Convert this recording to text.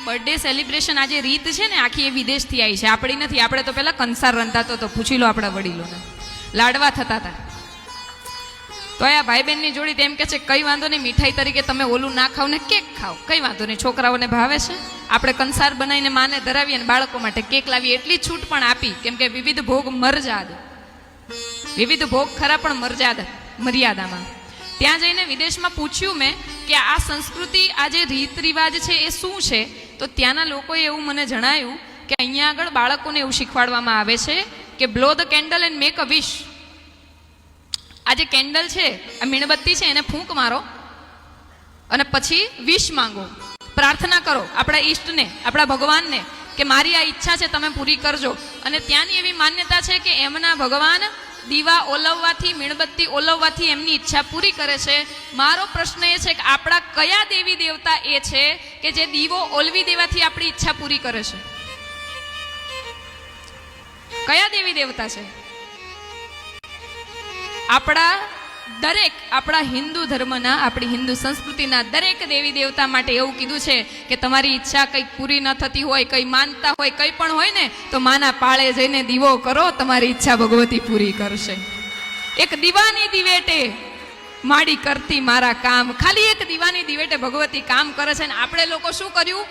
આ birthday celebration આ જે રીત છે ને આખી એ વિદેશથી આવી છે, આપણી નથી. આપણે તો પહેલાં કંસાર રંધાતો તો પૂછી લો આપણા વડીલોને, લાડવા થતા હતા. તો આ ભાઈ બહેનની જોડી તેમ કે છે કઈ વાંધો નહીં, મીઠાઈ તરીકે તમે ઓલું ના ખાવ ને કેક ખાઓ, કઈ વાંધો નહીં, છોકરાઓને ભાવે છે. આપણે કંસાર બનાવીને માને ધરાવીએ અને બાળકો માટે કેક લાવીએ, એટલી છૂટ પણ આપી. કેમ કે વિવિધ ભોગ મર્યાદ, વિવિધ ભોગ ખરા પણ મર્યાદામાં. ત્યાં જઈને વિદેશમાં પૂછ્યું મેં કે આ સંસ્કૃતિ, આ જે રીત રિવાજ છે એ શું છે. તો ત્યાંના લોકોએ એવું મને જણાવ્યું કે અહીંયા આગળ બાળકોને એવું શીખવાડવામાં આવે છે કે blow the candle and make a wish. આ જે કેન્ડલ છે, આ મીણબત્તી છે, એને ફૂંક મારો અને પછી વિશ માંગો, પ્રાર્થના કરો આપણા ઈષ્ટને, આપણા ભગવાનને કે મારી આ ઈચ્છા છે તમે પૂરી કરજો. અને ત્યાંની એવી માન્યતા છે કે એમના ભગવાન દીવા ઓલવવાથી, મીણબત્તી ઓલવવાથી એમની ઈચ્છા પૂરી કરે છે. મારો પ્રશ્ન એ છે કે આપણા કયા દેવી દેવતા એ છે કે જે દીવો ઓલવી દેવાથી આપણી ઈચ્છા પૂરી કરે છે? કયા દેવી દેવતા છે? આપણા હિન્દુ ધર્મના, આપણી હિન્દુ સંસ્કૃતિના દરેક દેવી દેવતા માટે એવું કીધું છે કે તમારી ઈચ્છા કંઈક પૂરી ન થતી હોય, કંઈ માનતા હોય, કંઈ પણ હોય ને, તો માના પાળે જઈને દીવો કરો, તમારી ઈચ્છા ભગવતી પૂરી કરશે. એક દીવાની દિવેટે માડી કરતી મારા કામ. ખાલી એક દીવાની દિવેટે ભગવતી કામ કરે છે. ને આપણે લોકો શું કર્યું?